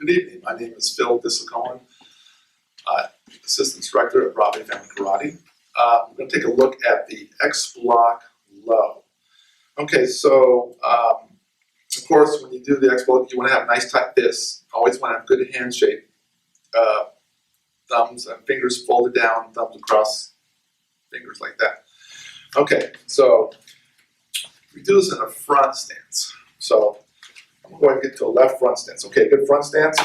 Good evening. My name is Phil Disselcohen, Assistant Director at Broadway Family Karate. We're going to take a look at the X block low. Okay, so of course, when you do the X block, you want to have nice tight fists. Always want to have good hand shape. Thumbs and fingers folded down, thumbs across, fingers like that. Okay, so we do this in a front stance. So I'm going to get to a left front stance. Okay, good front stance.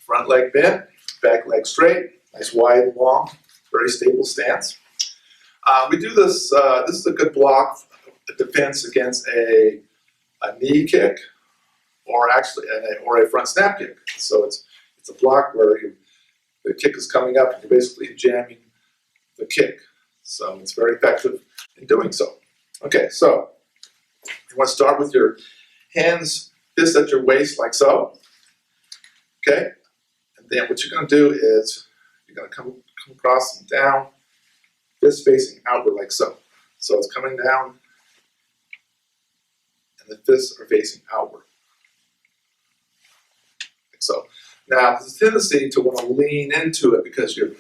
Front leg bent, back leg straight, nice wide, long, very stable stance. We do this, this is a good block defense against a knee kick or actually or a front snap kick. So it's a block where the kick is coming up and you're basically jamming the kick. So it's very effective in doing so. Okay, so you want to start with your hands, fists at your waist like so. Okay, and then what you're going to do is you're going to come across and down, fist facing outward like so. So it's coming down and the fists are facing outward. Like so. Now, there's a tendency to want to lean into it because you're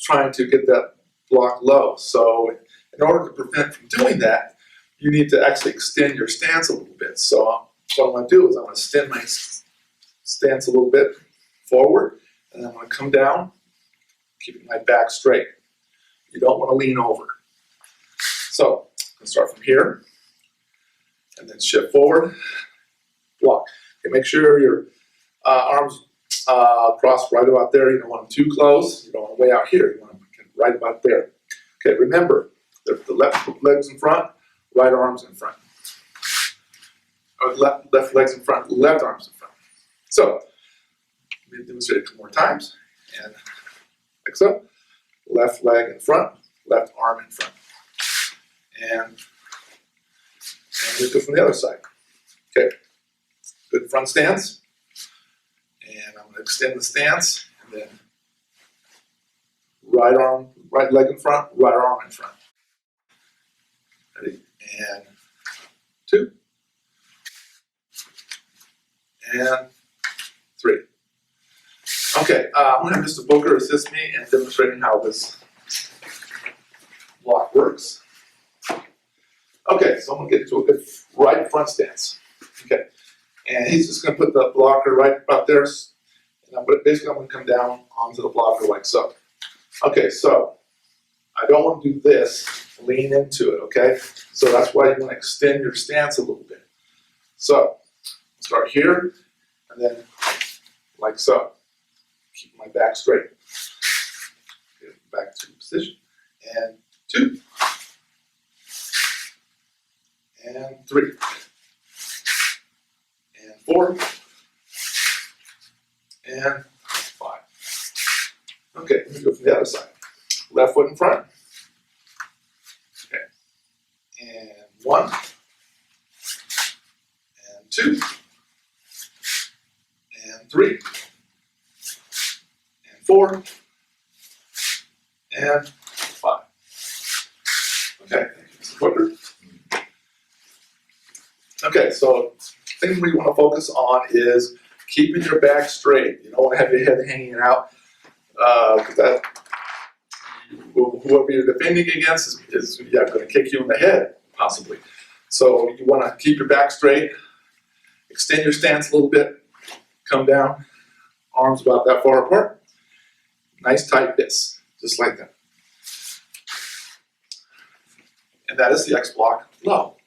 trying to get that block low. So in order to prevent from doing that, you need to actually extend your stance a little bit. So what I'm going to do is I'm going to extend my stance a little bit forward, and I'm going to come down, keeping my back straight. You don't want to lean over. So I'm going to start from here, and then shift forward, block. Okay, make sure your arms cross right about there. You don't want them too close. You don't want them way out here. You want them right about there. Okay, remember, the left leg's in front, right arms in front. Or left legs in front, left arms in front. So, let me demonstrate it a couple more times. And like so. Left leg in front, left arm in front. And let's go from the other side. Okay, good front stance. And I'm going to extend the stance, and then right leg in front, right arm in front. Ready? And 2. And 3. Okay, I'm going to have Mr. Booker assist me in demonstrating how this block works. Okay, so I'm going to get into a good right front stance. Okay, and he's just going to put the blocker right about there, and I'm going to come down onto the blocker like so. Okay, so I don't want to do this, lean into it, okay? So that's why you want to extend your stance a little bit. So, start here, and then like so. Keep my back straight. Okay, back to position. And 2. And 3. And 4. And 5. Okay, let me go from the other side. Left foot in front. Okay. And 1. And 2. And 3. And 4. And 5. Okay, thank you, Mr. Booker. Okay, so the thing we want to focus on is keeping your back straight. You don't want to have your head hanging out. Because whoever you're defending against is going to kick you in the head, possibly. So you want to keep your back straight, extend your stance a little bit, come down, arms about that far apart. Nice tight fists, just like that. And that is the X block low.